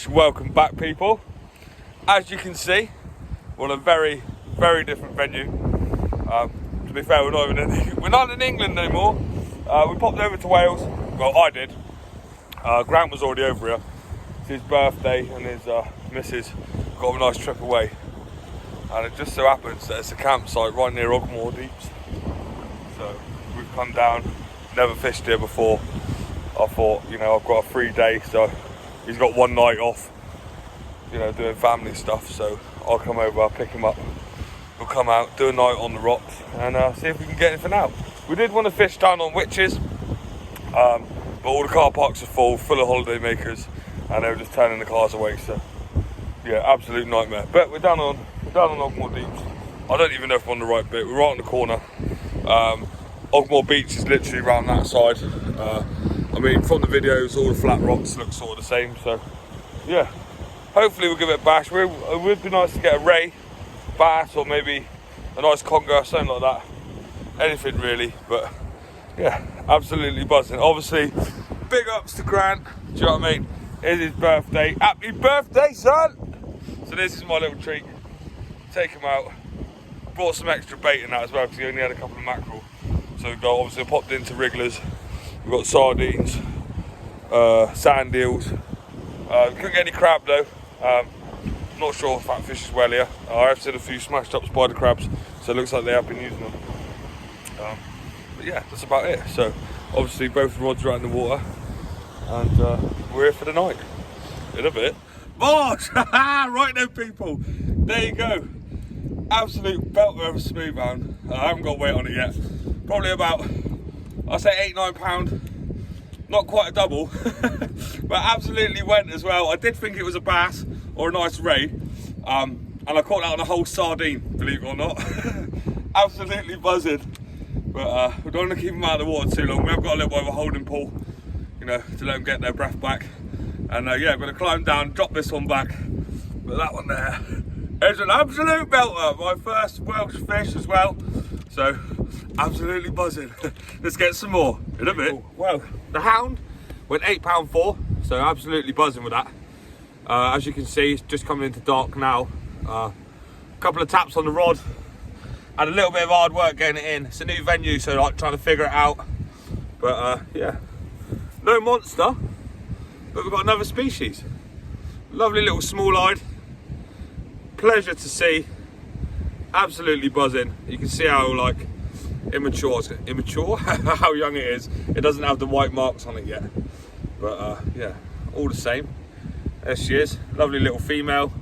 Welsh, welcome back people. As you can see, we're on a very, very different venue. To be fair, we're not in England anymore. We popped over to Wales. Well, I did. Grant was already over here. It's his birthday and his missus got a nice trip away. And it just so happens that it's a campsite right near Ogmore Deeps. So we've come down, never fished here before. I thought, I've got a free day, so he's got one night off, doing family stuff. So I'll come over, I'll pick him up. We'll come out, do a night on the rocks, and see if we can get anything out. We did want to fish down on Witches, but all the car parks are full of holiday makers, and they were just turning the cars away. So yeah, absolute nightmare. But we're down on Ogmore Deeps. I don't even know if we're on the right bit. We're right on the corner. Ogmore Beach is literally around that side. From the videos, all the flat rocks look sort of the same. So yeah, hopefully we'll give it a bash. It would be nice to get a ray, bass, or maybe a nice conger, something like that. Anything really, but yeah, absolutely buzzing. Obviously, big ups to Grant. Do you know what I mean? It's his birthday. Happy birthday, son! So this is my little treat. Take him out. Brought some extra bait in that as well because he only had a couple of mackerel. So obviously I popped into wrigglers. We've got sardines, sand eels. Couldn't get any crab though. Not sure if that fish is well here. I have seen a few smashed up spider crabs, so it looks like they have been using them. But yeah, that's about it. So obviously both rods are out in the water, and we're here for the night. In a bit. Bosh! Right then people, there you go. Absolute belter of a smooth hound. I haven't got weight on it yet. Probably about, I'd say £8-9. Not quite a double, but absolutely went as well. I did think it was a bass or a nice ray, and I caught that on a whole sardine, believe it or not. Absolutely buzzing. But we don't want to keep them out of the water too long. We have got a little bit of a holding pool, to let them get their breath back. And yeah, I'm going to climb down, drop this one back. But that one there is an absolute belter. My first Welsh fish as well. So, absolutely buzzing. Let's get some more in a bit. Well, the hound went £8.4, so absolutely buzzing with that. As you can see, it's just coming into dark now. A couple of taps on the rod. Had a little bit of hard work getting it in. It's a new venue, so like trying to figure it out. But yeah, no monster, but we've got another species. Lovely little small-eyed. Pleasure to see. Absolutely buzzing. You can see how immature, how young it is. It doesn't have the white marks on it yet. But yeah, all the same. There she is. Lovely little female.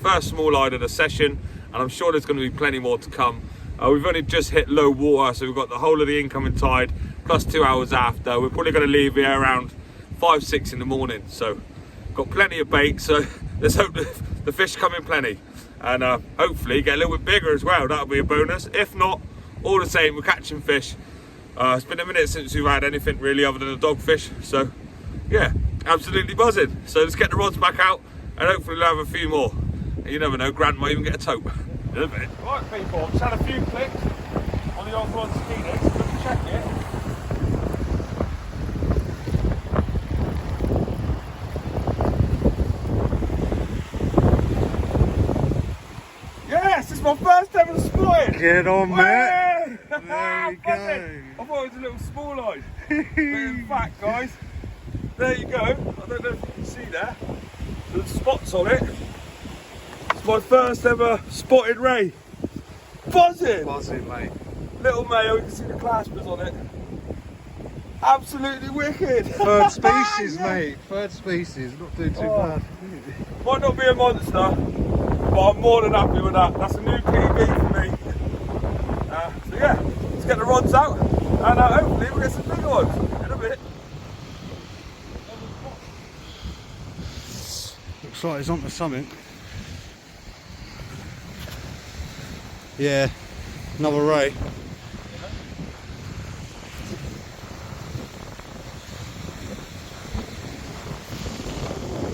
First small-eyed of the session, and I'm sure there's going to be plenty more to come. We've only just hit low water, so we've got the whole of the incoming tide plus 2 hours after. We're probably going to leave here around 5-6 in the morning, so got plenty of bait. So let's hope the fish come in plenty, and hopefully get a little bit bigger as well. That'll be a bonus. If not, all the same, we're catching fish. It's been a minute since we've had anything really other than a dogfish, so yeah, absolutely buzzing. So let's get the rods back out, and hopefully we'll have a few more. You never know, Grant might even get a tote in a bit. Right people, I've just had a few clicks on the old rod speeders. Let's check it. Yes, it's my first ever spotted. Get on, mate. There you go. I thought it was a little small-eyed. But in fact, guys, there you go. I don't know if you can see there. There's spots on it. It's my first ever spotted ray. Buzzing! Buzzing, mate. Little male, you can see the claspers on it. Absolutely wicked. Third species, Yeah. mate. Third species. Not doing too bad. Might not be a monster, but I'm more than happy with that. That's a new PB for me. So yeah, let's get the rods out, and hopefully we'll get some bigger ones in a bit. Looks like he's onto something. Yeah, another ray.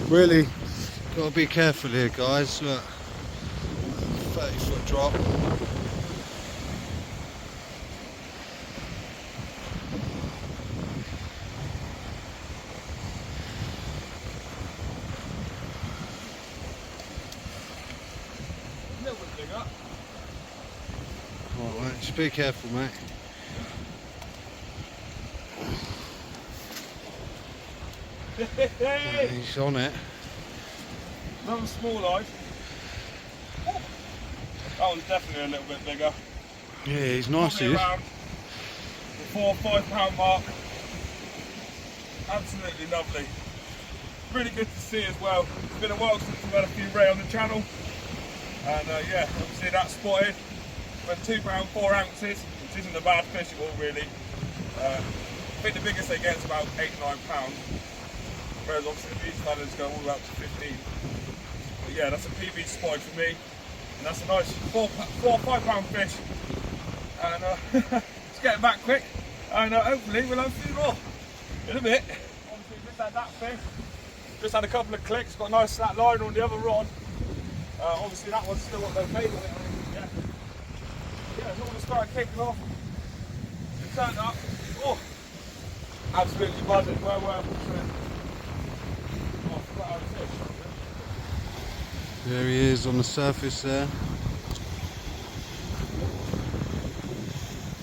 Really got to be careful here, guys. Look, 30-foot drop. Just be careful, mate. He's on it. Another small line. That one's definitely a little bit bigger. Yeah, he's nice, he Probably is. around the 4 or 5 pound mark. Absolutely lovely. Really good to see as well. It's been a while since we've had a few ray on the channel. And yeah, obviously that's spotted. Went £2 4 ounces, which isn't a bad fish at all really. I think the biggest they get is about 8 or 9 pounds. Whereas obviously these fellas go all up to 15. But yeah, that's a PB spotted for me. And that's a nice 4 or 5 pound fish. And it's getting back quick. And hopefully we'll have a few more in a bit. Obviously just had that fish. Just had a couple of clicks, got a nice flat line on the other rod. Obviously that one's still got no bait on it. Yeah, it's all started kicking off. It turned up. Oh, absolutely buzzing. Well worth it. Oh, I forgot how to fish. There he is on the surface there.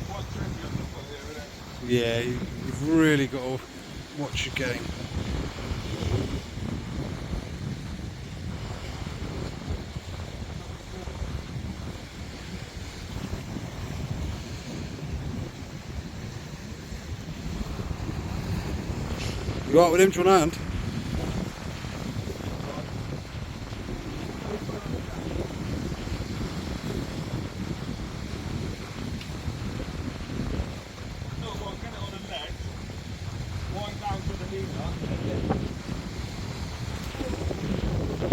Quite tricky on this one here, isn't it? Yeah, you've really got to watch your game. You right with him, John Hand? No, go on, get it on the ledge. Wind down to the leader.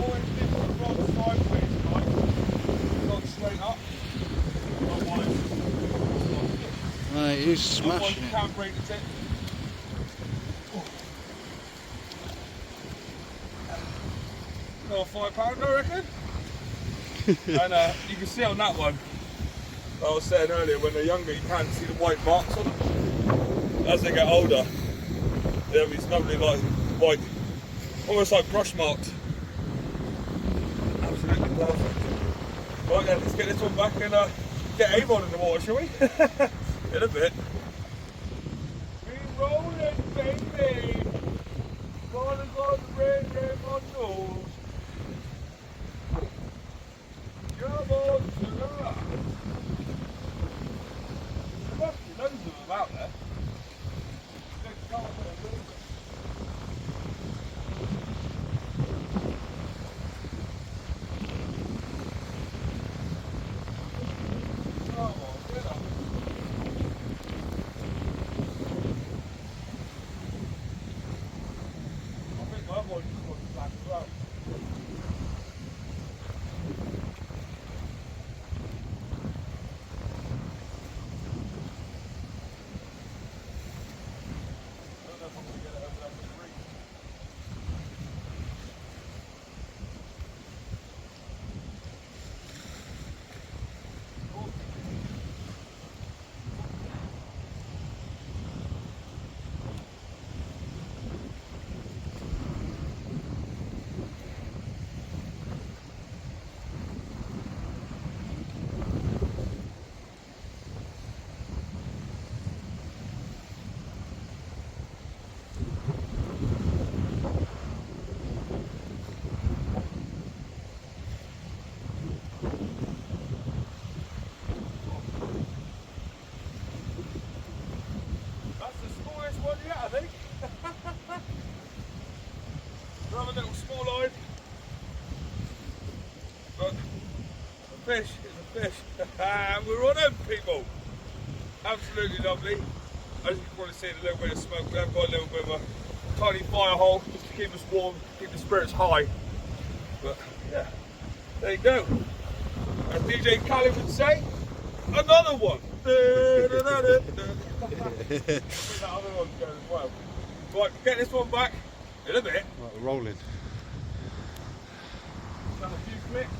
Always lift the rod sideways, like. Not straight up. Otherwise, Mate, he's smashing you it. can't break the tip. Another £5, I reckon. And you can see on that one, I was saying earlier, when they're younger you can't see the white marks on them. As they get older, they'll be lovely like white, almost like brush marked. Absolutely perfect. Right then, let's get this one back and get Avon in the water, shall we? In a bit. We rolling, baby. Gonna go the red, red on nose. Come on, sugar. There must be loads of them out there. Another little small line. But a fish is a fish. We're on them, people. Absolutely lovely. As you can probably see, a little bit of smoke. We have got a little bit of a tiny fire hole just to keep us warm, keep the spirits high. But yeah, there you go. As DJ Khaled would say, another one. I think that other one's going as well. Right, get this one back in a bit. Right, we're rolling. Done a few clicks.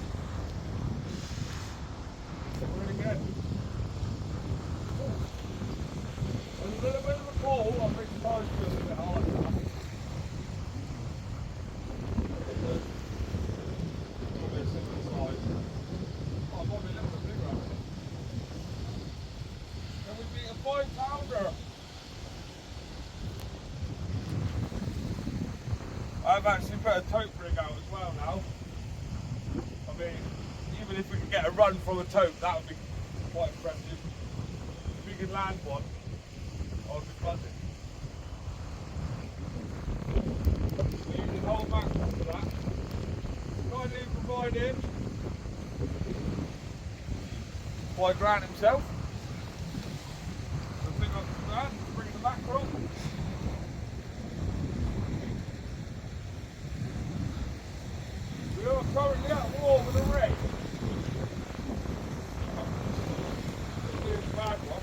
Really good. There's a little bit of a pull. I think the tide's feels a bit hard now. I've actually put a tote rig out as well now. I mean, even if we could get a run from a tote, that would be quite impressive. If we could land one, I would be buzzing. We use the whole back for that. Kindly provided by Grant himself. So big up to Grant, bring the mackerel. We are currently at war with a ray. This is a bad one.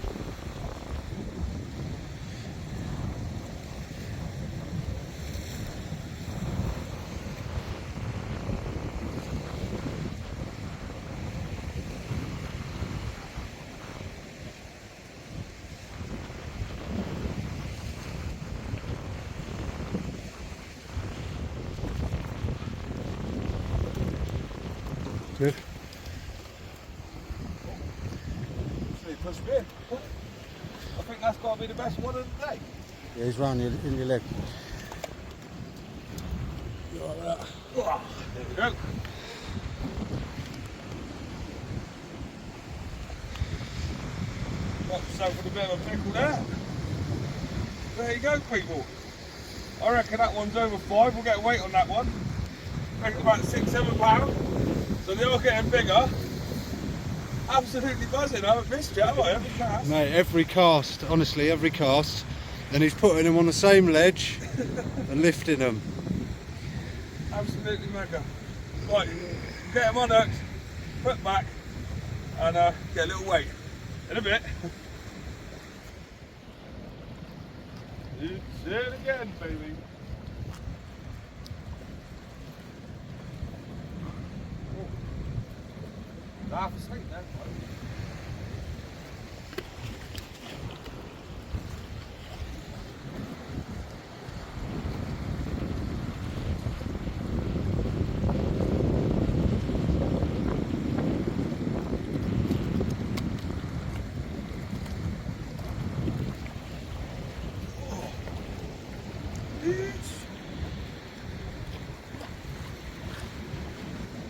Good. Push me in. I think that's got to be the best one of the day. Yeah, he's round in your leg. Like that. There we go. Got yourself in a bit of a pickle there. There you go, people. I reckon that one's over 5. We'll get a weight on that one. I reckon about 6-7 pounds. So they are getting bigger. Absolutely buzzing. I haven't missed you, have I? Every cast. Mate, every cast, honestly, every cast. Then he's putting them on the same ledge and lifting them. Absolutely mega. Right, get them unhooked, put back, and get a little weight. In a bit. It's it again, baby. Half asleep there.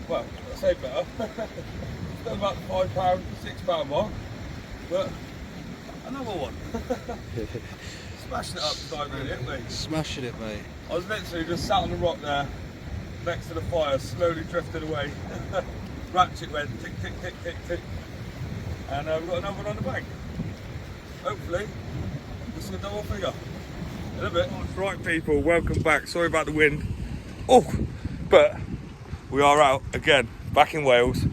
Well, I say better. Still about the £5, £6 mark, but another one. Smashing it up tonight, really, ain't we? Smashing it, mate. I was literally just sat on the rock there, next to the fire, slowly drifted away. Ratchet went tick, tick, tick, tick, tick, and we've got another one on the bank. Hopefully, this is a double figure. In a bit. Right, people, welcome back. Sorry about the wind. Oh, but we are out again, back in Wales.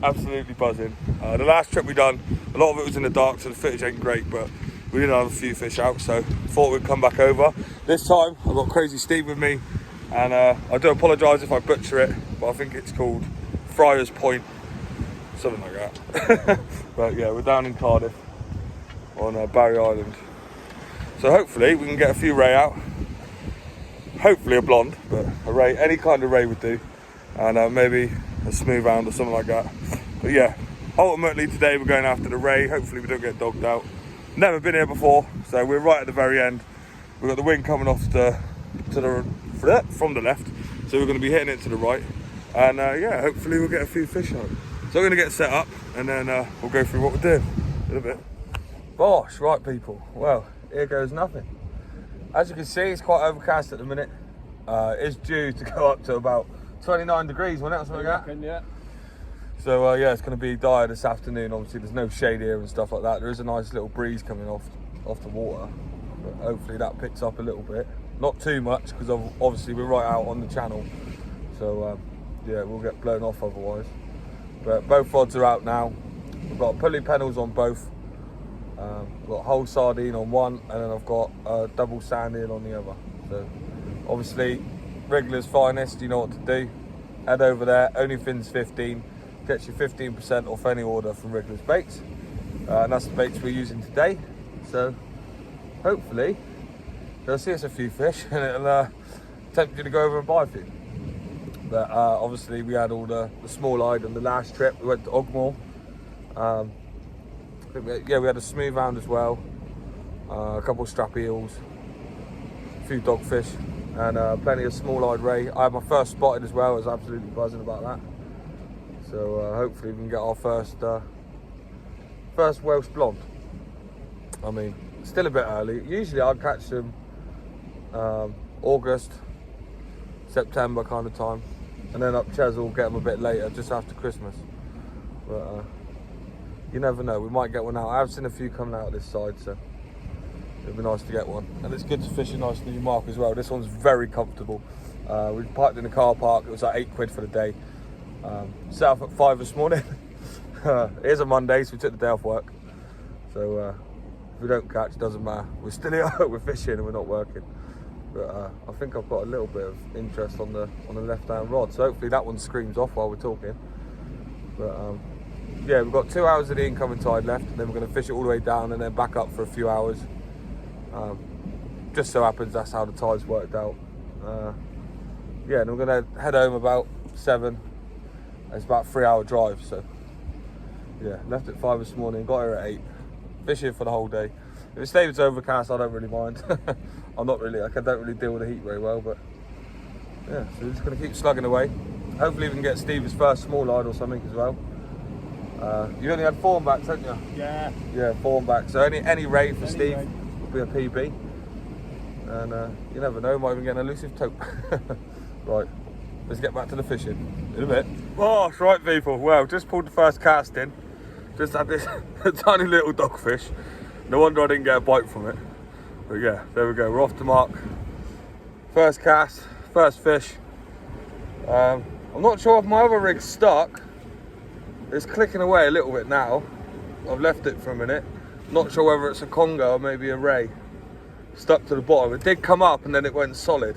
Absolutely buzzing. The last trip we done, a lot of it was in the dark, so the footage ain't great, but we did have a few fish out, so thought we'd come back over. This time I've got Crazy Steve with me, and I do apologise if I butcher it, but I think it's called Friar's Point, something like that. But yeah, we're down in Cardiff on Barry Island, so hopefully we can get a few ray out. Hopefully a blonde, but a ray, any kind of ray would do, and maybe a smooth hound or something like that. But yeah, ultimately today we're going after the ray. Hopefully we don't get dogged out. Never been here before, so we're right at the very end. We've got the wind coming off from the left, so we're going to be hitting it to the right, and yeah, hopefully we'll get a few fish out. So we're going to get set up, and then we'll go through what we're doing in a bit. Bosh, right people, well, here goes nothing. As you can see, it's quite overcast at the minute. It's due to go up to about 29 degrees, wasn't it? Something like that? Yeah. So yeah, it's going to be dire this afternoon. Obviously there's no shade here and stuff like that. There is a nice little breeze coming off the water, but hopefully that picks up a little bit. Not too much, because obviously we're right out on the channel, so yeah, we'll get blown off otherwise. But both rods are out now. We've got pulley pennels on both. I've got whole sardine on one, and then I've got double sandine on the other. So obviously Wriggler's finest, you know what to do. Head over there, only fins 15, gets you 15% off any order from Wriggler's baits, and that's the baits we're using today. So hopefully they'll see us a few fish and it'll tempt you to go over and buy a few. But obviously we had all the small-eyed on the last trip. We went to Ogmore. Yeah, we had a smooth hound as well, a couple of strap eels, a few dogfish, and plenty of small-eyed ray. I had my first spotted as well. I was absolutely buzzing about that. So hopefully we can get our first Welsh blonde. I mean, still a bit early. Usually I'd catch them August, September kind of time, and then up Chesil get them a bit later, just after Christmas. But you never know, we might get one out. I have seen a few coming out this side, so it'd be nice to get one. And it's good to fish a nice new mark as well. This one's very comfortable. We parked in the car park. It was like £8 for the day. Set off at 5 this morning. It is a Monday, so we took the day off work. So if we don't catch, it doesn't matter. We're still here, we're fishing and we're not working. But I think I've got a little bit of interest on the left-hand rod. So hopefully that one screams off while we're talking. But yeah, we've got 2 hours of the incoming tide left, and then we're going to fish it all the way down and then back up for a few hours. Just so happens that's how the tide's worked out. Yeah, and we're going to head home about 7. It's about a 3-hour drive, so yeah, left at 5 this morning, got here at 8. Fishing for the whole day. If it stays overcast, I don't really mind. I don't really deal with the heat very well, but yeah, so we're just going to keep slugging away. Hopefully we can get Steve's first small eye or something as well. You only had 4 backs, haven't you? Yeah. Yeah, 4 backs. So any rate for Steve will be a PB. And you never know, might even get an elusive tope. Right, let's get back to the fishing in a bit. Oh, that's right, people. Well, just pulled the first cast in. Just had this tiny little dogfish. No wonder I didn't get a bite from it. But yeah, there we go. We're off to mark. First cast, first fish. I'm not sure if my other rig's stuck. It's clicking away a little bit now. I've left it for a minute. Not sure whether it's a conger or maybe a ray. Stuck to the bottom. It did come up and then it went solid.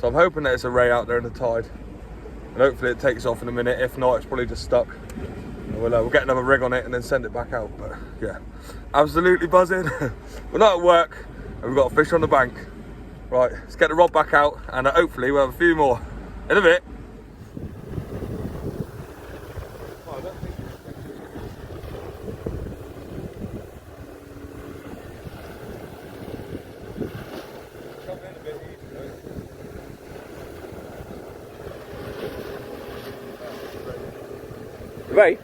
So I'm hoping that it's a ray out there in the tide. And hopefully it takes off in a minute. If not, it's probably just stuck. And we'll get another rig on it and then send it back out. But yeah, absolutely buzzing. We're not at work and we've got a fish on the bank. Right, let's get the rod back out and hopefully we'll have a few more in a bit. Right.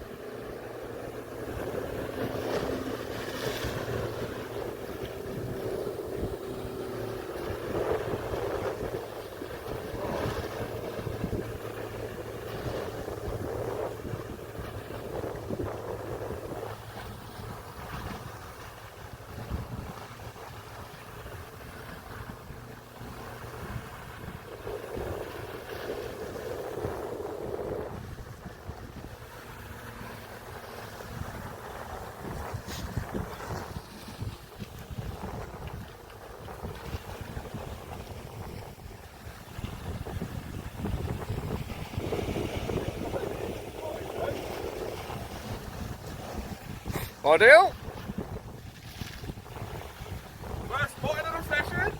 Ideal. First spotted on a fishing.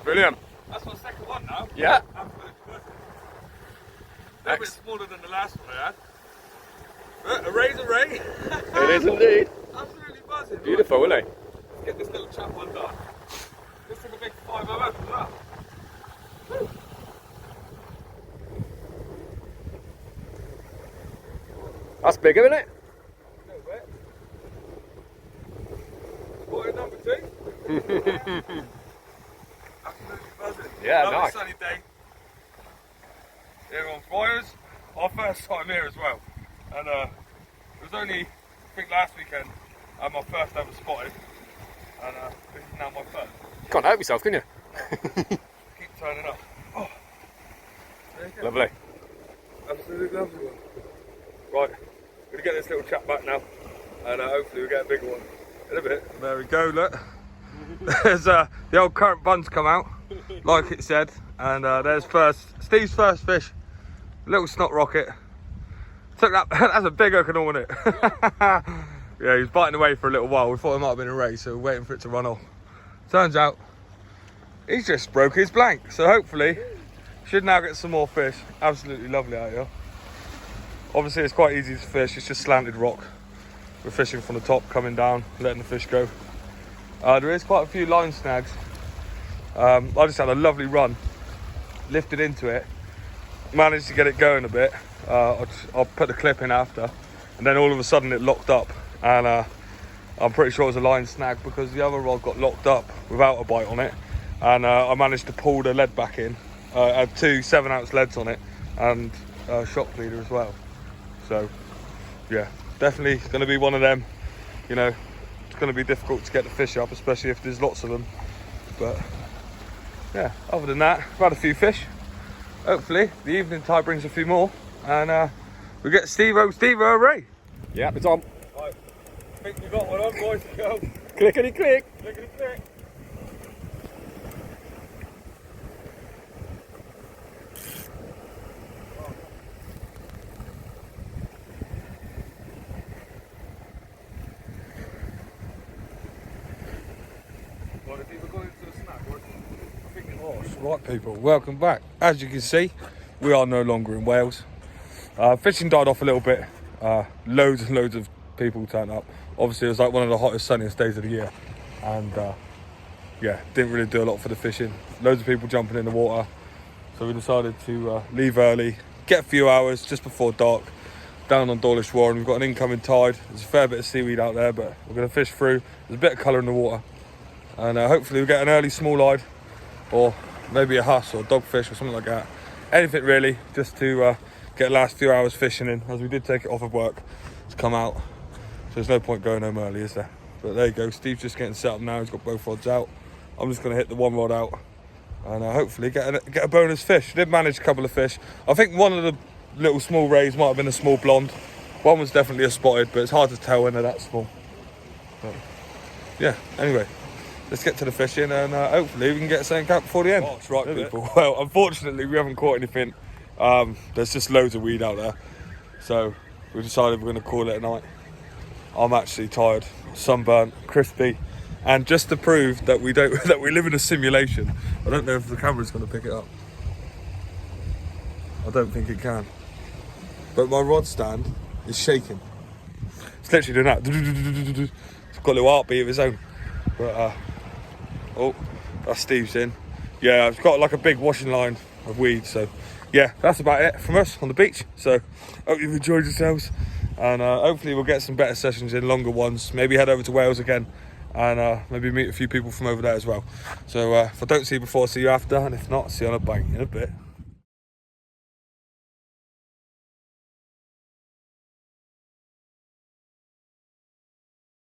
Brilliant. That's my second one now. Yeah. Absolutely perfect. A bit smaller than the last one I had. A ray's a ray. It is indeed. Absolutely buzzing. Beautiful, isn't it? Let's get this little chap undone. This took a big 5mm as well. Woo. That's bigger, isn't it? Spotted number 2. Absolutely buzzing. Yeah, lovely nice. Sunny day. Here on Fires. Our first time here as well. And it was only, I think last weekend, I had my first ever spotted. And this is now my first. You can't help yourself, can you? Keep turning up. Oh, there you go. Lovely. Absolutely lovely one. Right, gonna get this little chap back now. And hopefully we'll get a bigger one in a bit. There we go, look. There's the old current buns come out, like it said. And there's Steve's first fish. Little snot rocket. Took that, that's a big hook and all, isn't it? Yeah, he was biting away for a little while. We thought it might have been a ray, so we're waiting for it to run off. Turns out, he's just broke his blank. So hopefully, should now get some more fish. Absolutely lovely out here. Obviously it's quite easy to fish, it's just slanted rock. We're fishing from the top, coming down, letting the fish go. There is quite a few line snags. I just had a lovely run lifted into it, managed to get it going a bit. I'll put the clip in after, and then all of a sudden it locked up, and I'm pretty sure it was a line snag because the other rod got locked up without a bite on it, and I managed to pull the lead back in. I had 2 7-ounce leads on it and a shock leader as well. So yeah, definitely going to be one of them, you know, it's going to be difficult to get the fish up, especially if there's lots of them. But yeah, other than that, I've had a few fish. Hopefully the evening tide brings a few more, and we get Steve-o, hooray! Yeah, it's on. Right, I think we got one on, boys. Go. Clickety click. Clickety click. Right people, welcome back. As you can see, we are no longer in Wales. Fishing died off a little bit. Loads and loads of people turned up. Obviously it was like one of the hottest, sunniest days of the year, and yeah, didn't really do a lot for the fishing. Loads of people jumping in the water, so we decided to leave early, get a few hours just before dark down on Dawlish Warren. We've got an incoming tide. There's a fair bit of seaweed out there, but we're going to fish through. There's a bit of colour in the water, and hopefully we'll get an early small-eyed, or maybe a huss or dogfish or something like that. Anything really, just to get the last few hours fishing in, as we did take it off of work to come out. So there's no point going home early, is there? But there you go, Steve's just getting set up now. He's got both rods out. I'm just going to hit the one rod out and hopefully get a bonus fish. Did manage a couple of fish. I think one of the little small rays might have been a small blonde. One was definitely a spotted, but it's hard to tell when they're that small. But yeah, anyway, let's get to the fishing, and hopefully we can get something out before the end. Oh, that's right, people. Well, unfortunately, we haven't caught anything. There's just loads of weed out there, so we decided we're going to call it a night. I'm actually tired, sunburnt, crispy, and just to prove that we live in a simulation, I don't know if the camera's going to pick it up. I don't think it can. But my rod stand is shaking. It's literally doing that. It's got a little heartbeat of its own. But oh, that's Steve's in. Yeah, I've got like a big washing line of weed, so yeah, that's about it from us on the beach. So hope you've enjoyed yourselves, and hopefully we'll get some better sessions in, longer ones. Maybe head over to Wales again, and maybe meet a few people from over there as well. So if I don't see you before, see you after, and if not, see you on a bite in a bit.